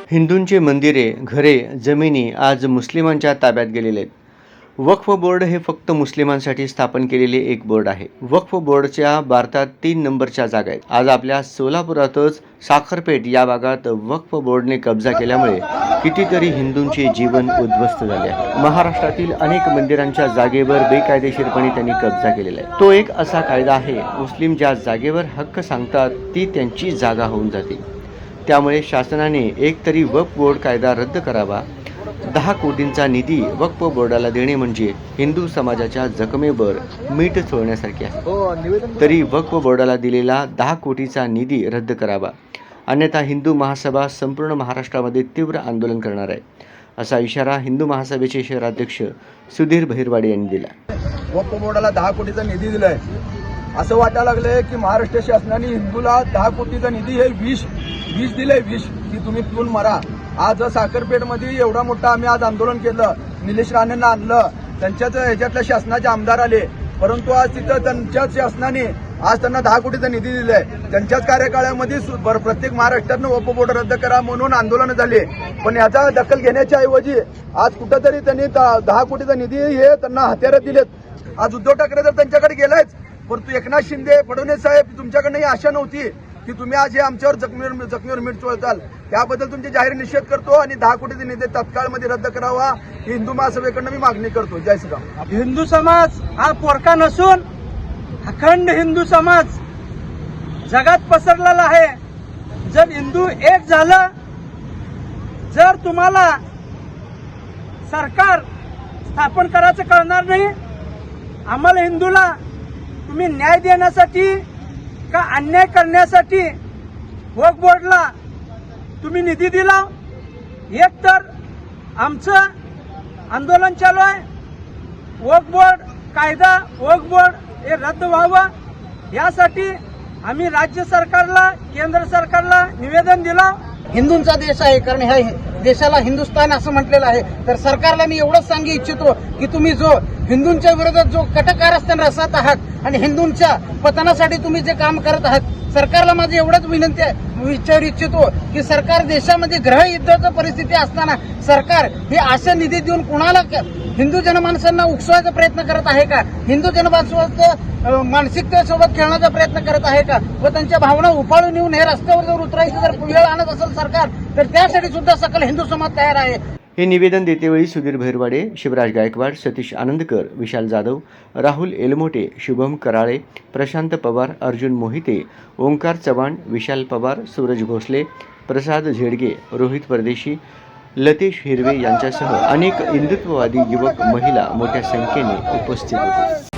हिंदूंचे मंदिरे, घरे, जमिनी आज मुस्लिमांच्या ताब्यात गेलेले आहेत. वक्फ बोर्ड हे फक्त मुस्लिमांसाठी स्थापन केलेले एक बोर्ड आहे. वक्फ बोर्डच्या भारतात 3 नंबरच्या जागा आहेत. आज आपल्या सोलापुरातच साखरपेठ या भागात वक्फ बोर्डने कब्जा केल्यामुळे कितीतरी हिंदूंचे जीवन उद्ध्वस्त झाले आहे. महाराष्ट्रातील अनेक मंदिरांच्या जागेवर बेकायदेशीरपणे त्यांनी कब्जा केलेला आहे. तो एक असा कायदा आहे, मुस्लिम ज्या जागेवर हक्क सांगतात ती त्यांची जागा होऊन जाते. त्यामुळे शासनाने एकतरी वक्फ बोर्ड कायदा रद्द करावा. 10 कोटींचा निधी वक्फ बोर्डाला देणे म्हणजे हिंदू समाजाच्या जखमेवर मीठ चोळण्यासारखे आहे. तरी वक्फ बोर्डाला दिलेला 10 कोटीचा निधी रद्द करावा, अन्यथा हिंदू महासभा संपूर्ण महाराष्ट्रामध्ये तीव्र आंदोलन करणार आहे, असा इशारा हिंदू महासभेचे शहराध्यक्ष सुधीर बहिरवाडे यांनी दिला. वक्फ बोर्डाला 10 कोटीचा निधी दिलाय, असं वाटायला लागलंय की महाराष्ट्र शासनाने हिंदूला 10 कोटीचा निधी हे 20 दिले, 20 की तुम्ही पिऊन मरा. आज साखरपेठमध्ये एवढा मोठा आम्ही आज आंदोलन केलं, निलेश राणेंना आणलं, त्यांच्याच ह्याच्यातल्या शासनाचे आमदार आले, परंतु आज तिथं त्यांच्याच शासनाने आज त्यांना 10 कोटीचा निधी दिलाय. त्यांच्याच कार्यकाळामध्ये प्रत्येक महाराष्ट्रातनं वक्फ बोर्ड रद्द करा म्हणून आंदोलन झाले, पण याचा दखल घेण्याच्या ऐवजी आज कुठंतरी त्यांनी 10 कोटीचा निधी हे त्यांना हत्यारं दिलेत. आज उद्धव ठाकरे तर त्यांच्याकडे गेलायच, परंतु एकनाथ शिंदे, फडणवीस साहेब तुमच्याकडनं ही आशा नव्हती की तुम्ही आज हे आमच्यावर जखमीवर मीठ चोळताल. त्याबद्दल तुमचे जाहीर निषेध करतो आणि 10 कोटीचा निधी तत्काळमध्ये रद्द करावा ही हिंदू महासभेकडनं मी मागणी करतो. जय श्रीराम. हिंदू समाज हा पोरका नसून अखंड हिंदू समाज जगात पसरलेला आहे. जर हिंदू एक झालं, जर तुम्हाला सरकार स्थापन करायचं कळणार नाही, आम्हाला हिंदूला तुम्ही न्याय देण्यासाठी का अन्याय करण्यासाठी वक्फ बोर्डला तुम्ही निधी दिला. एक तर आमचं आंदोलन चालू आहे, वक्फ बोर्ड कायदा, वक्फ बोर्ड हे रद्द व्हावं यासाठी आम्ही राज्य सरकारला, केंद्र सरकारला निवेदन दिलं. हिंदूंचा देश आहे, कारण ह्या देशाला हिंदुस्थान असं म्हटलेलं आहे. तर सरकारला मी एवढंच सांगू इच्छितो की तुम्ही जो हिंदूंच्या विरोधात जो कटकारस्थान रचत आहात आणि हिंदूंच्या पतनासाठी तुम्ही जे काम करत आहात, सरकारला माझी एवढंच विनंती विचारू इच्छितो की सरकार देशामध्ये गृहयुद्धाची परिस्थिती असताना सरकार हे असे निधी देऊन कुणाला हिंदू जनमानसांना उकसवायचा प्रयत्न करत आहे का? हिंदू जनमानसासोबत मानसिकतेसोबत खेळण्याचा प्रयत्न करत आहे का? व त्यांच्या भावना उपाळून येऊन हे रस्त्यावर जर उतरायची जर वेळ आणत असेल सरकार, तर त्यासाठी सुद्धा सकल हिंदू समाज तयार आहे. हे निवेदन देतेवेळी सुधीर बहिरवाडे, शिवराज गायकवाड, सतीश आनंदकर, विशाल जाधव, राहुल एलमोटे, शुभम कराळे, प्रशांत पवार, अर्जुन मोहिते, ओंकार चव्हाण, विशाल पवार, सूरज भोसले, प्रसाद झेडगे, रोहित परदेशी, लतेश हिरवे यांच्यासह अनेक हिंदुत्ववादी युवक, महिला मोठ्या संख्येने उपस्थित होते.